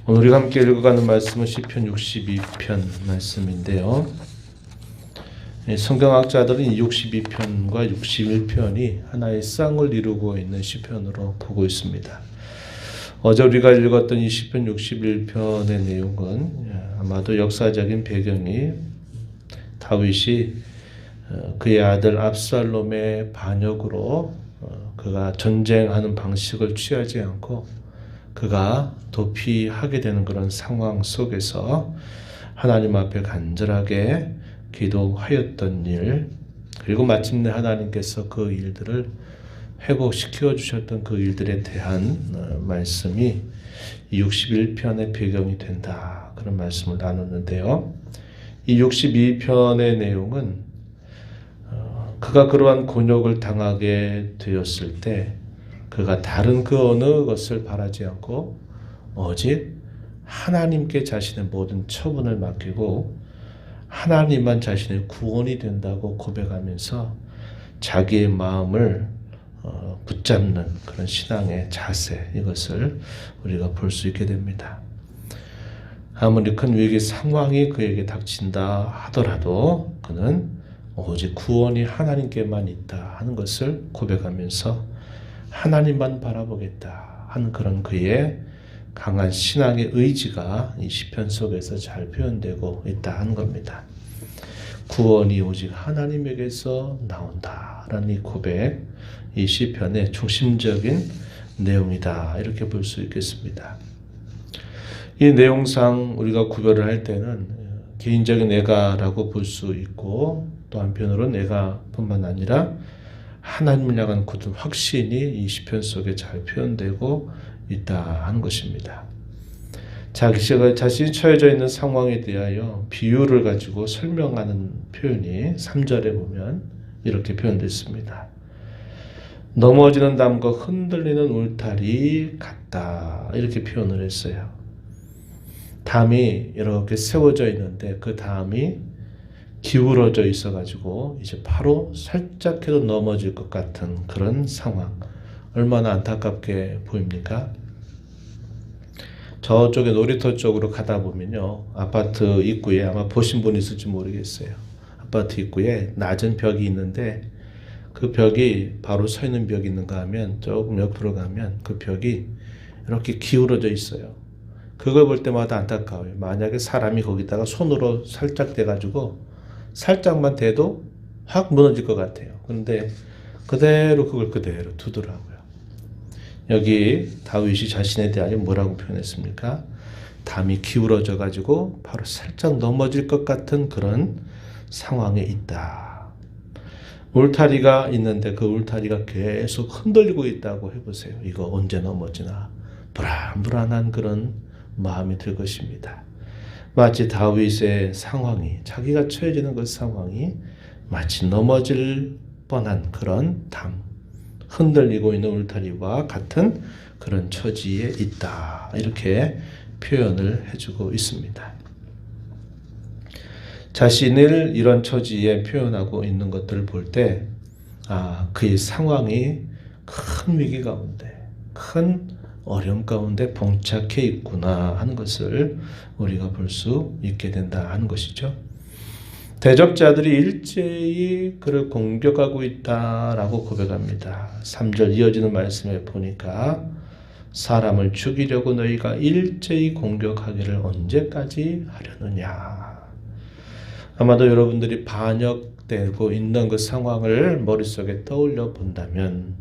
오늘 우리가 함께 읽어가는 말씀은 시편 62편 말씀인데요. 성경학자들은 이 62편과 61편이 하나의 쌍을 이루고 있는 시편으로 보고 있습니다. 어제 우리가 읽었던 이 시편 61편의 내용은 아마도 역사적인 배경이 다윗이 그의 아들 압살롬의 반역으로 그가 전쟁하는 방식을 취하지 않고 그가 도피하게 되는 그런 상황 속에서 하나님 앞에 간절하게 기도하였던 일, 그리고 마침내 하나님께서 그 일들을 회복시켜 주셨던 그 일들에 대한 말씀이 61편의 배경이 된다, 그런 말씀을 나눴는데요. 이 62편의 내용은 그가 그러한 곤욕을 당하게 되었을 때 그가 다른 그 어느 것을 바라지 않고 오직 하나님께 자신의 모든 처분을 맡기고 하나님만 자신의 구원이 된다고 고백하면서 자기의 마음을 붙잡는 그런 신앙의 자세, 이것을 우리가 볼 수 있게 됩니다. 아무리 큰 위기 상황이 그에게 닥친다 하더라도 그는 오직 구원이 하나님께만 있다 하는 것을 고백하면서 하나님만 바라보겠다 하는 그런 그의 강한 신앙의 의지가 이 시편 속에서 잘 표현되고 있다 하는 겁니다. 구원이 오직 하나님에게서 나온다라는 이 고백, 이 시편의 중심적인 내용이다, 이렇게 볼 수 있겠습니다. 이 내용상 우리가 구별을 할 때는 개인적인 애가라고 볼 수 있고, 또 한편으로는 애가뿐만 아니라 하나님을 향한 굳은 확신이 이 시편 속에 잘 표현되고 있다 하는 것입니다. 자신이 처해져 있는 상황에 대하여 비유를 가지고 설명하는 표현이 3절에 보면 이렇게 표현됐습니다. 넘어지는 담과 흔들리는 울타리 같다, 이렇게 표현을 했어요. 담이 이렇게 세워져 있는데 그 담이 기울어져 있어가지고 이제 바로 살짝 해도 넘어질 것 같은 그런 상황, 얼마나 안타깝게 보입니까? 저쪽에 놀이터 쪽으로 가다 보면요, 아파트 입구에 아마 보신 분 있을지 모르겠어요. 아파트 입구에 낮은 벽이 있는데 그 벽이 바로 서 있는 벽이 있는가 하면 조금 옆으로 가면 그 벽이 이렇게 기울어져 있어요. 그걸 볼 때마다 안타까워요. 만약에 사람이 거기다가 손으로 살짝 대가지고 살짝만 대도 확 무너질 것 같아요. 그런데 그대로 그걸 그대로 두더라고요. 여기 다윗이 자신에 대하여 뭐라고 표현했습니까? 담이 기울어져 가지고 바로 살짝 넘어질 것 같은 그런 상황에 있다. 울타리가 있는데 그 울타리가 계속 흔들리고 있다고 해보세요. 이거 언제 넘어지나 불안불안한 그런 마음이 들 것입니다. 마치 다윗의 상황이, 자기가 처해지는 그 상황이 마치 넘어질 뻔한 그런 담, 흔들리고 있는 울타리와 같은 그런 처지에 있다, 이렇게 표현을 해주고 있습니다. 자신을 이런 처지에 표현하고 있는 것들을 볼 때 그의 상황이 큰 위기 가운데, 큰 어려움 가운데 봉착해 있구나 하는 것을 우리가 볼 수 있게 된다 하는 것이죠. 대적자들이 일제히 그를 공격하고 있다라고 고백합니다. 3절 이어지는 말씀에 보니까 사람을 죽이려고 너희가 일제히 공격하기를 언제까지 하려느냐. 아마도 여러분들이 반역되고 있는 그 상황을 머릿속에 떠올려 본다면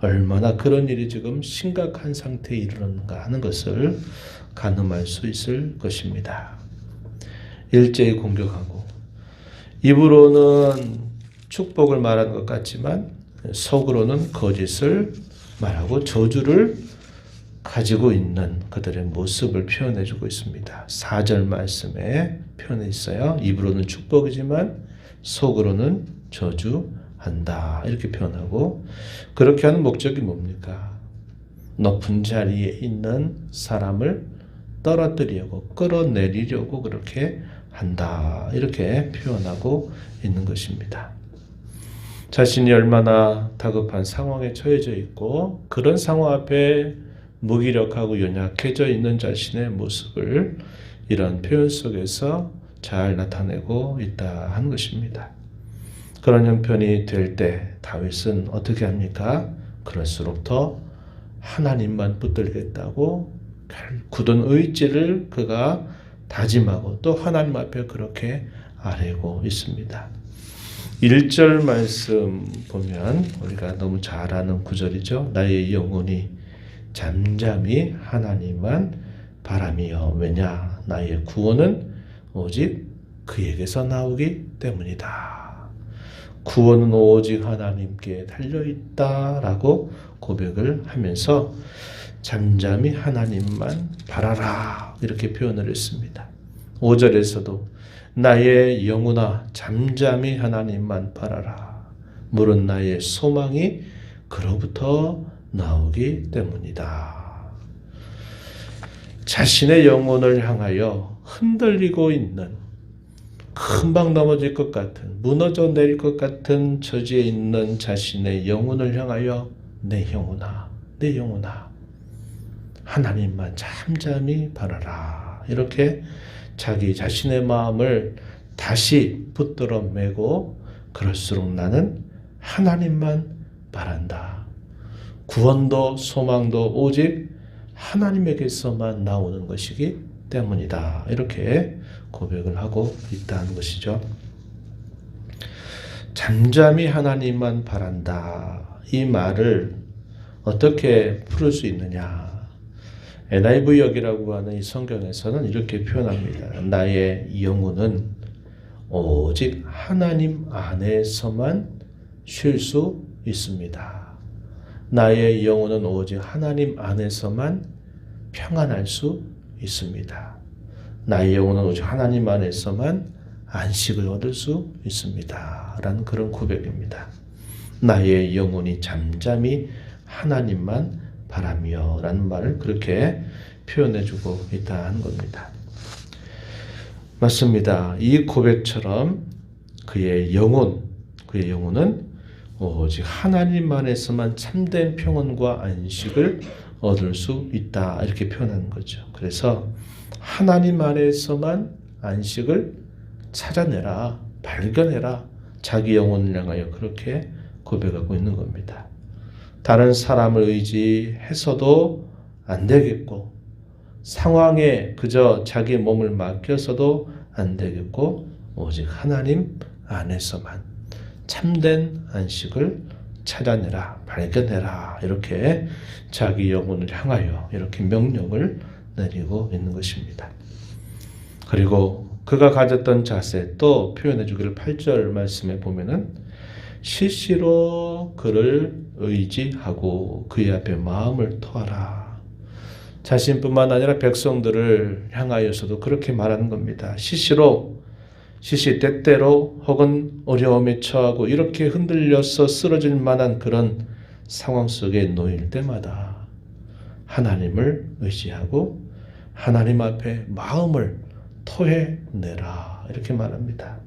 얼마나 그런 일이 지금 심각한 상태에 이르렀는가 하는 것을 가늠할 수 있을 것입니다. 일제히 공격하고 입으로는 축복을 말하는 것 같지만 속으로는 거짓을 말하고 저주를 가지고 있는 그들의 모습을 표현해 주고 있습니다. 4절 말씀에 표현해 있어요. 입으로는 축복이지만 속으로는 저주한다, 이렇게 표현하고, 그렇게 하는 목적이 뭡니까? 높은 자리에 있는 사람을 떨어뜨리려고, 끌어내리려고 그렇게 한다, 이렇게 표현하고 있는 것입니다. 자신이 얼마나 다급한 상황에 처해져 있고 그런 상황 앞에 무기력하고 연약해져 있는 자신의 모습을 이런 표현 속에서 잘 나타내고 있다 하는 것입니다. 그런 형편이 될 때 다윗은 어떻게 합니까? 그럴수록 더 하나님만 붙들겠다고 굳은 의지를 그가 다짐하고 또 하나님 앞에 그렇게 아뢰고 있습니다. 1절 말씀 보면 우리가 너무 잘 아는 구절이죠. 나의 영혼이 잠잠히 하나님만 바라며 왜냐 나의 구원은 오직 그에게서 나오기 때문이다. 구원은 오직 하나님께 달려있다라고 고백을 하면서 잠잠히 하나님만 바라라 이렇게 표현을 했습니다. 5절에서도 나의 영혼아 잠잠히 하나님만 바라라. 물은 나의 소망이 그로부터 나오기 때문이다. 자신의 영혼을 향하여 흔들리고 있는 금방 넘어질 것 같은 무너져 내릴 것 같은 처지에 있는 자신의 영혼을 향하여 내 영혼아 내 영혼아 하나님만 잠잠히 바라라. 이렇게 자기 자신의 마음을 다시 붙들어 매고 그럴수록 나는 하나님만 바란다. 구원도 소망도 오직 하나님에게서만 나오는 것이기 때문이다. 이렇게 고백을 하고 있다는 것이죠. 잠잠히 하나님만 바란다. 이 말을 어떻게 풀을 수 있느냐. NIV 역이라고 하는 이 성경에서는 이렇게 표현합니다. 나의 영혼은 오직 하나님 안에서만 쉴 수 있습니다. 나의 영혼은 오직 하나님 안에서만 평안할 수 있습니다. 나의 영혼은 오직 하나님 안에서만 안식을 얻을 수 있습니다. 라는 그런 고백입니다. 나의 영혼이 잠잠히 하나님만 바라며 라는 말을 그렇게 표현해주고 있다는 겁니다. 맞습니다. 이 고백처럼 그의 영혼은 오직 하나님 안에서만 참된 평안과 안식을 얻을 수 있다. 이렇게 표현하는 거죠. 그래서 하나님 안에서만 안식을 찾아내라, 발견해라. 자기 영혼을 향하여 그렇게 고백하고 있는 겁니다. 다른 사람을 의지해서도 안 되겠고 상황에 그저 자기 몸을 맡겨서도 안 되겠고 오직 하나님 안에서만 참된 안식을 찾아내라, 발견해라. 이렇게 자기 영혼을 향하여 이렇게 명령을 내리고 있는 것입니다. 그리고 그가 가졌던 자세 또 표현해 주기를 8절 말씀에 보면은 실시로 그를 의지하고 그의 앞에 마음을 토하라. 자신뿐만 아니라 백성들을 향하여서도 그렇게 말하는 겁니다. 시시때때로 혹은 어려움에 처하고 이렇게 흔들려서 쓰러질 만한 그런 상황 속에 놓일 때마다 하나님을 의지하고 하나님 앞에 마음을 토해내라. 이렇게 말합니다.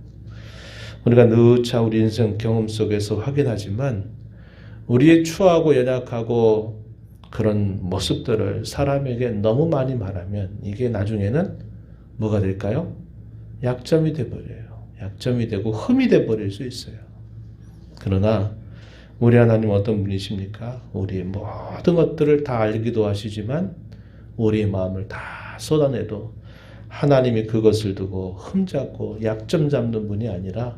우리가 누차 우리 인생 경험 속에서 확인하지만 우리의 추하고 연약하고 그런 모습들을 사람에게 너무 많이 말하면 이게 나중에는 뭐가 될까요? 약점이 돼버려요. 약점이 되고 흠이 돼버릴 수 있어요. 그러나 우리 하나님 어떤 분이십니까? 우리의 모든 것들을 다 알기도 하시지만 우리의 마음을 다 쏟아내도 하나님이 그것을 두고 흠잡고 약점 잡는 분이 아니라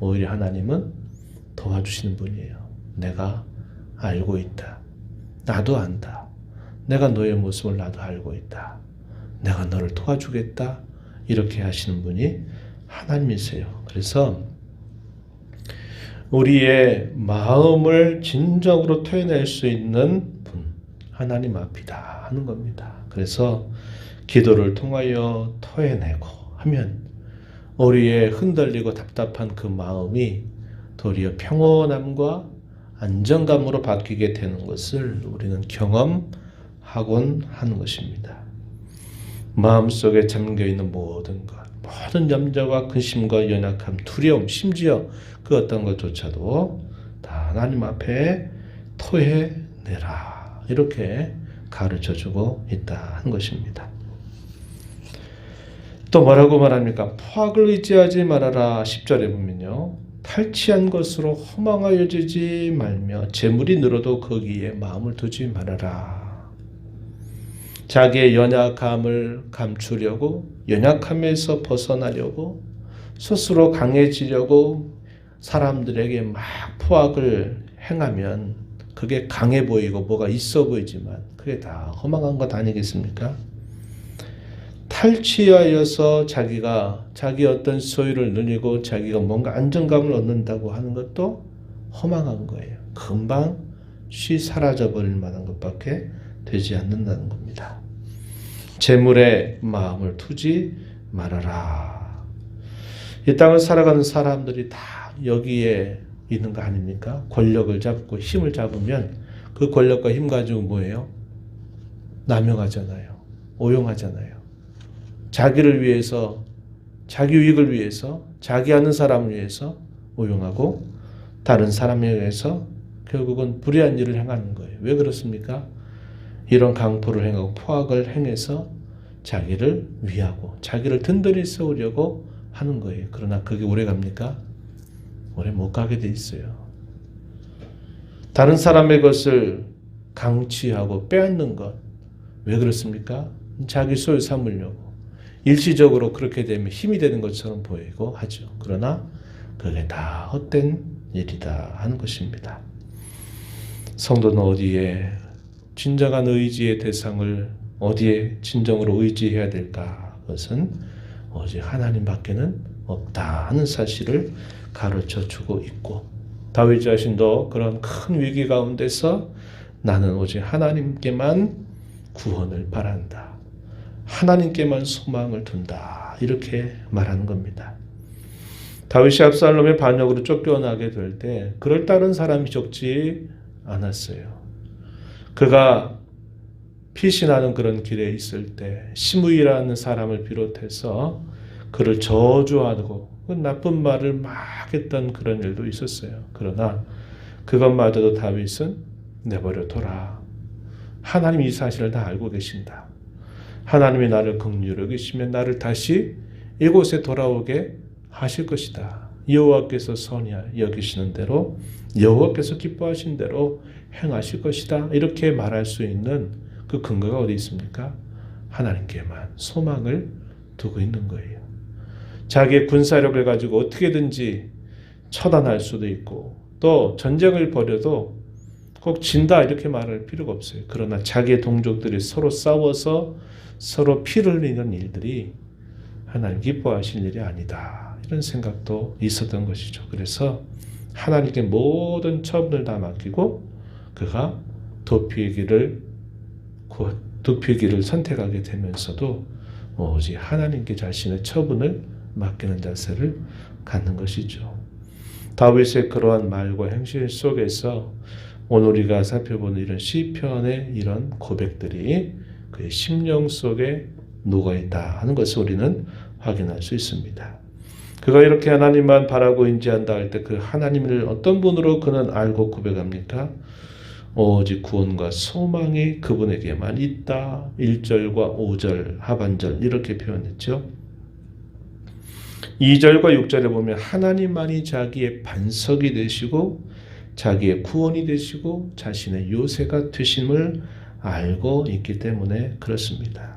오히려 하나님은 도와주시는 분이에요. 내가 알고 있다. 나도 안다. 내가 너의 모습을 나도 알고 있다. 내가 너를 도와주겠다. 이렇게 하시는 분이 하나님이세요. 그래서 우리의 마음을 진정으로 토해낼 수 있는 분, 하나님 앞이다 하는 겁니다. 그래서 기도를 통하여 토해내고 하면 우리의 흔들리고 답답한 그 마음이 도리어 평온함과 안정감으로 바뀌게 되는 것을 우리는 경험하곤 하는 것입니다. 마음속에 잠겨있는 모든 것, 모든 염려와 근심과 연약함, 두려움, 심지어 그 어떤 것조차도 다 하나님 앞에 토해내라. 이렇게 가르쳐주고 있다는 것입니다. 또 뭐라고 말합니까? 포악을 의지하지 말아라. 10절에 보면요. 탈취한 것으로 허망하여지지 말며 재물이 늘어도 거기에 마음을 두지 말아라. 자기의 연약함을 감추려고 연약함에서 벗어나려고 스스로 강해지려고 사람들에게 막 포악을 행하면 그게 강해 보이고 뭐가 있어 보이지만 그게 다 허망한 것 아니겠습니까? 탈취하여서 자기 어떤 소유를 누리고 자기가 뭔가 안정감을 얻는다고 하는 것도 허망한 거예요. 금방 사라져 버릴 만한 것밖에 되지 않는다는 겁니다. 재물에 마음을 두지 말아라. 이 땅을 살아가는 사람들이 다 여기에 있는 거 아닙니까? 권력을 잡고 힘을 잡으면 그 권력과 힘 가지고 뭐예요? 남용하잖아요. 오용하잖아요. 자기를 위해서, 자기 유익을 위해서, 자기 아는 사람을 위해서 오용하고 다른 사람에 의해서 결국은 불의한 일을 행하는 거예요. 왜 그렇습니까? 이런 강포를 행하고 포악을 행해서 자기를 위하고 자기를 든든히 세우려고 하는 거예요. 그러나 그게 오래 갑니까? 오래 못 가게 돼 있어요. 다른 사람의 것을 강취하고 빼앗는 것. 왜 그렇습니까? 자기 소유 삼으려고. 일시적으로 그렇게 되면 힘이 되는 것처럼 보이고 하죠. 그러나 그게 다 헛된 일이다 하는 것입니다. 성도는 어디에 진정한 의지의 대상을 어디에 진정으로 의지해야 될까? 그것은 오직 하나님밖에는 없다 하는 사실을 가르쳐주고 있고 다윗 자신도 그런 큰 위기 가운데서 나는 오직 하나님께만 구원을 바란다. 하나님께만 소망을 둔다. 이렇게 말하는 겁니다. 다윗이 압살롬의 반역으로 쫓겨나게 될 때 그를 따른 사람이 적지 않았어요. 그가 피신하는 그런 길에 있을 때 시므이라는 사람을 비롯해서 그를 저주하고 그 나쁜 말을 막 했던 그런 일도 있었어요. 그러나 그것마저도 다윗은 내버려둬라. 하나님이 이 사실을 다 알고 계신다. 하나님이 나를 긍휼히 여기시며 나를 다시 이곳에 돌아오게 하실 것이다. 여호와께서 선히 여기시는 대로 여호와께서 기뻐하신 대로 행하실 것이다. 이렇게 말할 수 있는 그 근거가 어디 있습니까? 하나님께만 소망을 두고 있는 거예요. 자기의 군사력을 가지고 어떻게든지 처단할 수도 있고 또 전쟁을 벌여도 꼭 진다 이렇게 말할 필요가 없어요. 그러나 자기의 동족들이 서로 싸워서 서로 피를 흘리는 일들이 하나님 기뻐하실 일이 아니다. 이런 생각도 있었던 것이죠. 그래서 하나님께 모든 처분을 다 맡기고 그가 도피기를 선택하게 되면서도 오직 하나님께 자신의 처분을 맡기는 자세를 갖는 것이죠. 다윗의 그러한 말과 행실 속에서 오늘 우리가 살펴보는 이런 시편의 이런 고백들이 그의 심령 속에 녹아있다 하는 것을 우리는 확인할 수 있습니다. 그가 이렇게 하나님만 바라고 인지한다 할 때 그 하나님을 어떤 분으로 그는 알고 고백합니까? 오직 구원과 소망이 그분에게만 있다. 1절과 5절 하반절 이렇게 표현했죠. 2절과 6절에 보면 하나님만이 자기의 반석이 되시고 자기의 구원이 되시고 자신의 요새가 되심을 알고 있기 때문에 그렇습니다.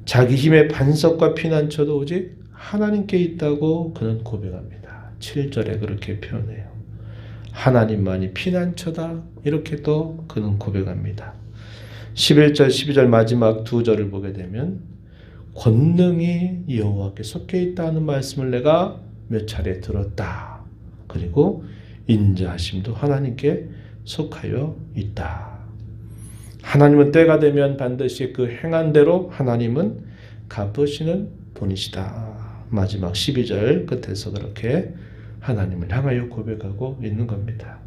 자기 힘의 반석과 피난처도 오직 하나님께 있다고 그는 고백합니다. 7절에 그렇게 표현해요. 하나님만이 피난처다 이렇게 또 그는 고백합니다. 11절 12절 마지막 두 절을 보게 되면 권능이 여호와께 속해 있다는 말씀을 내가 몇 차례 들었다. 그리고 인자하심도 하나님께 속하여 있다. 하나님은 때가 되면 반드시 그 행한 대로 하나님은 갚으시는 분이시다. 마지막 12절 끝에서 그렇게 하나님을 향하여 고백하고 있는 겁니다.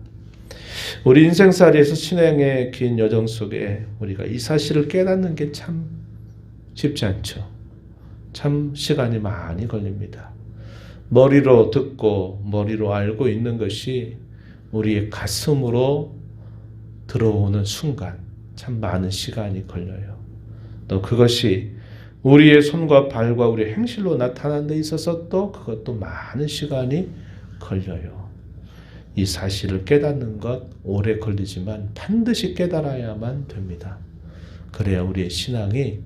우리 인생살이에서 신앙의 긴 여정 속에 우리가 이 사실을 깨닫는 게 참 쉽지 않죠. 참 시간이 많이 걸립니다. 머리로 듣고 머리로 알고 있는 것이 우리의 가슴으로 들어오는 순간 참 많은 시간이 걸려요. 또 그것이 우리의 손과 발과 우리 행실로 나타나는 데 있어서 또 그것도 많은 시간이 걸려요. 이 사실을 깨닫는 것 오래 걸리지만 반드시 깨달아야만 됩니다. 그래야 우리의 신앙이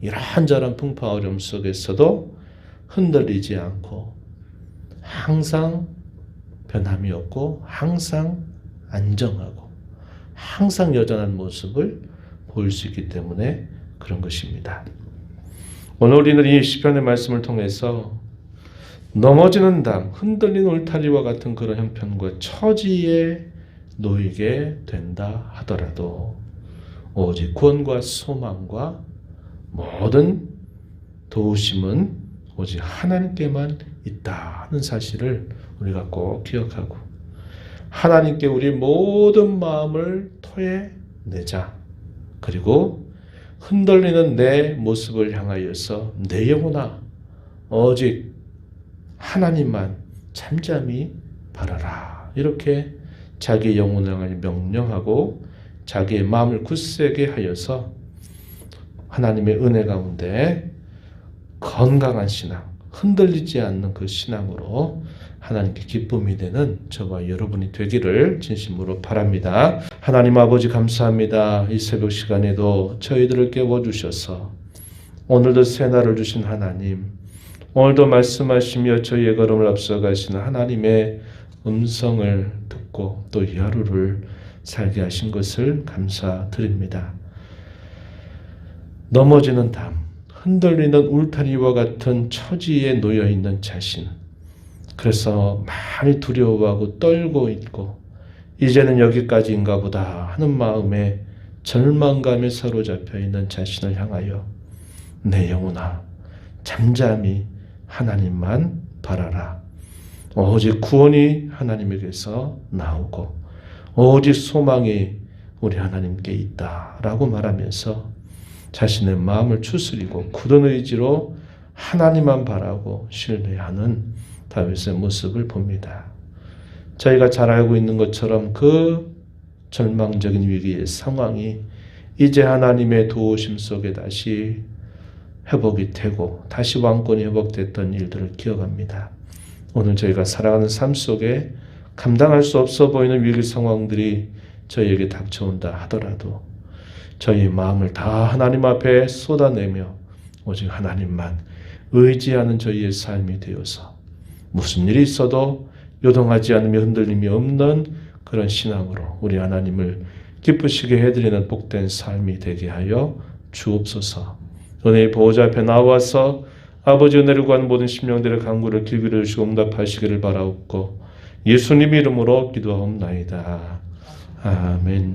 이런저런 풍파 어려움 속에서도 흔들리지 않고 항상 변함이 없고 항상 안정하고 항상 여전한 모습을 보일 수 있기 때문에 그런 것입니다. 오늘 우리는 이 시편의 말씀을 통해서 넘어지는 담, 흔들리는 울타리와 같은 그런 형편과 처지에 놓이게 된다 하더라도 오직 구원과 소망과 모든 도우심은 오직 하나님께만 있다는 사실을 우리가 꼭 기억하고 하나님께 우리 모든 마음을 토해내자. 그리고 흔들리는 내 모습을 향하여서 내 영혼아 오직 하나님만 잠잠히 바라라. 이렇게 자기의 영혼을 명령하고 자기의 마음을 굳세게 하여서 하나님의 은혜 가운데 건강한 신앙, 흔들리지 않는 그 신앙으로 하나님께 기쁨이 되는 저와 여러분이 되기를 진심으로 바랍니다. 하나님 아버지 감사합니다. 이 새벽 시간에도 저희들을 깨워주셔서 오늘도 새날을 주신 하나님, 오늘도 말씀하시며 저희의 걸음을 앞서가시는 하나님의 음성을 듣고 또 하루를 살게 하신 것을 감사드립니다. 넘어지는 담, 흔들리는 울타리와 같은 처지에 놓여있는 자신, 그래서 많이 두려워하고 떨고 있고 이제는 여기까지인가 보다 하는 마음에 절망감에 사로잡혀 있는 자신을 향하여 내 영혼아 잠잠히 하나님만 바라라. 오직 구원이 하나님에게서 나오고 오직 소망이 우리 하나님께 있다라고 말하면서 자신의 마음을 추스리고 굳은 의지로 하나님만 바라고 신뢰하는 다윗의 모습을 봅니다. 저희가 잘 알고 있는 것처럼 그 절망적인 위기의 상황이 이제 하나님의 도우심 속에 다시 회복이 되고 다시 왕권이 회복됐던 일들을 기억합니다. 오늘 저희가 살아가는 삶 속에 감당할 수 없어 보이는 위기 상황들이 저희에게 닥쳐온다 하더라도 저희의 마음을 다 하나님 앞에 쏟아내며 오직 하나님만 의지하는 저희의 삶이 되어서 무슨 일이 있어도 요동하지 않으며 흔들림이 없는 그런 신앙으로 우리 하나님을 기쁘시게 해드리는 복된 삶이 되게 하여 주옵소서. 은혜의 보호자 앞에 나와서 아버지 은혜를 구하는 모든 심령들의 간구를 길들여 주시고 응답하시기를 바라옵고 예수님 이름으로 기도하옵나이다. 아멘.